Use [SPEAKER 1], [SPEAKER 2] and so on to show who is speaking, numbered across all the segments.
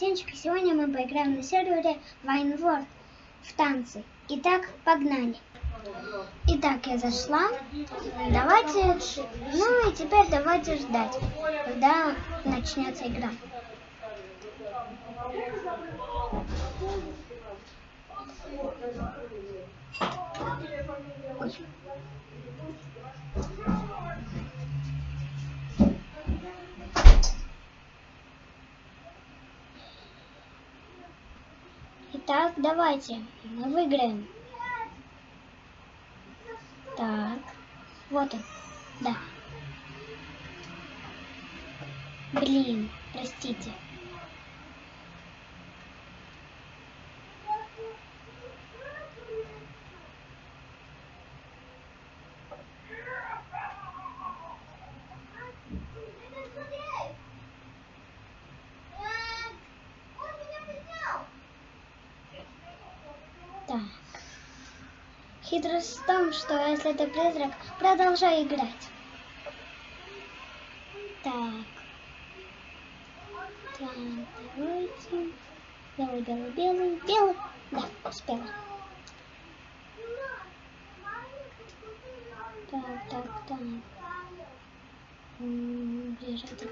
[SPEAKER 1] Птенчик, и сегодня мы поиграем на сервере World в танцы. Итак, погнали. Итак, я зашла. Давайте, ну и теперь давайте ждать, когда начнется игра. Ой. Итак, давайте, мы выиграем. Так, вот он, да. Блин, простите. Так. Хитрость в том, что если ты призрак, продолжай играть. Так. Так, давайте. Белый, белый, белый, белый. Да, успела. Так, так, так. Ближе тут.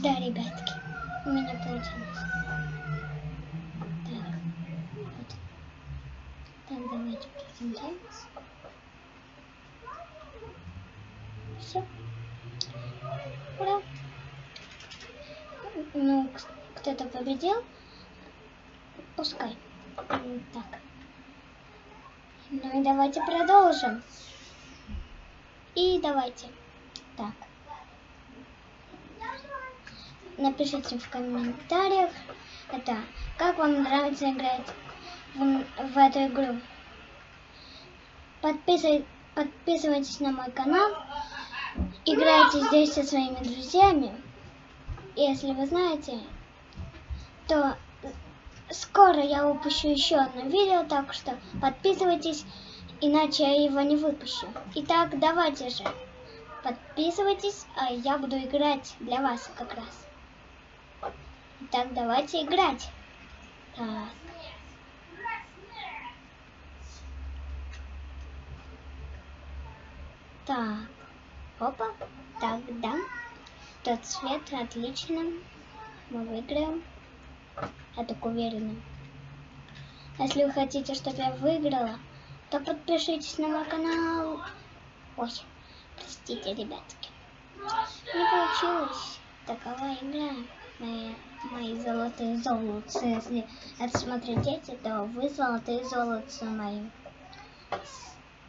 [SPEAKER 1] Да, ребятки, у меня получилось. Так, вот. Так, давайте приземляемся. Все. Ура. Ну, кто-то победил. Пускай. Так. Ну и давайте продолжим. И давайте. Так. Напишите в комментариях, как вам нравится играть в эту игру. Подписывайтесь на мой канал, играйте здесь со своими друзьями. Если вы знаете, то скоро я выпущу еще одно видео, так что подписывайтесь, иначе я его не выпущу. Итак, давайте же, подписывайтесь, а я буду играть для вас как раз. Итак, давайте играть. Так. Так. Опа. Так, да. Тот цвет отлично. Мы выиграем. Я так уверена. Если вы хотите, чтобы я выиграла, то подпишитесь на мой канал. Ой, простите, ребятки. Не получилось. Такова игра. Мои золотые золотцы. Если это смотрят дети, то вы золотые золотцы мои.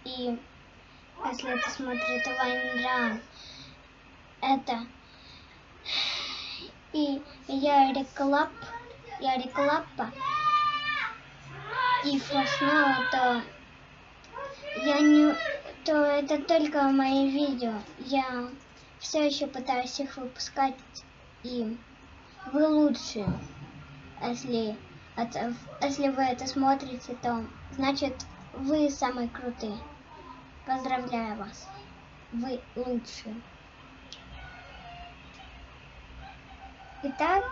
[SPEAKER 1] И если это смотрит Вайнран, это и я реклапа и флешнау, то я не, то это только мои видео. Я все еще пытаюсь их выпускать, и вы лучшие. Если вы это смотрите, то значит вы самые крутые. Поздравляю вас. Вы лучшие. Итак,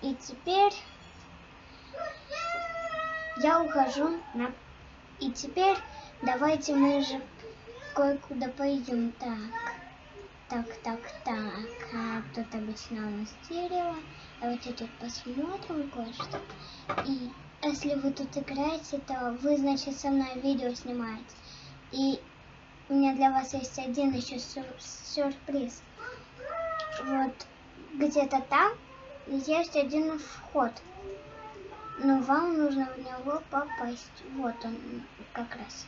[SPEAKER 1] и теперь я ухожу на... И теперь давайте мы же кое-куда пойдем. Так. Тут обычно у нас дерево. Давайте тут посмотрим кое-что. И если вы тут играете, то вы, значит, со мной видео снимаете. И у меня для вас есть один еще сюрприз. Вот где-то там есть один вход. Но вам нужно в него попасть. Вот он как раз.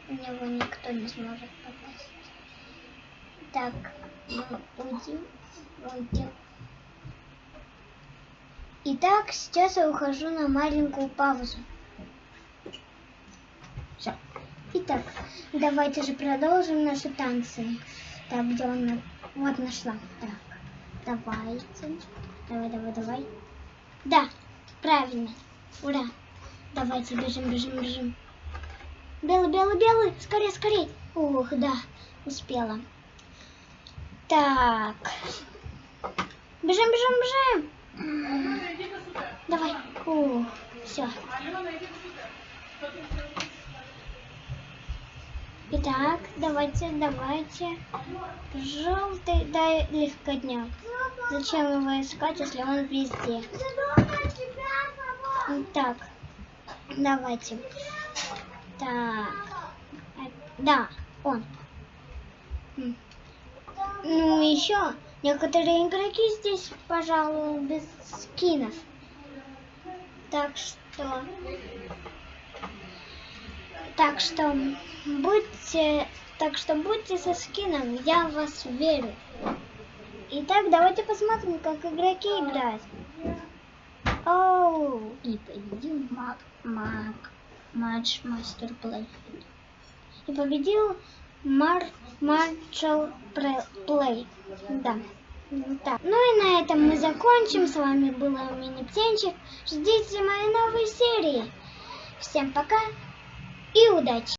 [SPEAKER 1] В него никто не сможет попасть. Так, уйдем. Итак, сейчас я ухожу на маленькую паузу. Все. Итак, давайте же продолжим наши танцы. Так, где он? Вот нашла. Так, давайте. Давай. Да, правильно. Ура. Давайте бежим, бежим, бежим. Белый, белый, белый. Скорее, скорее. Ух, да, успела. Так. Бежим, бежим, бежим. Давай. Ух, все. Итак, давайте. Желтый, да, легкотня. Зачем его искать, если он везде? Так, давайте. Так, да, он. Ну, еще некоторые игроки здесь, пожалуй, без скинов. Так что будьте со скином, я в вас верю. Итак, давайте посмотрим, как игроки играют. Оу, и победил матч мастер плей. И победил Маршал Плей. Да. Так. Ну и на этом мы закончим. С вами была Мини-Птенчик. Ждите мои новые серии. Всем пока и удачи!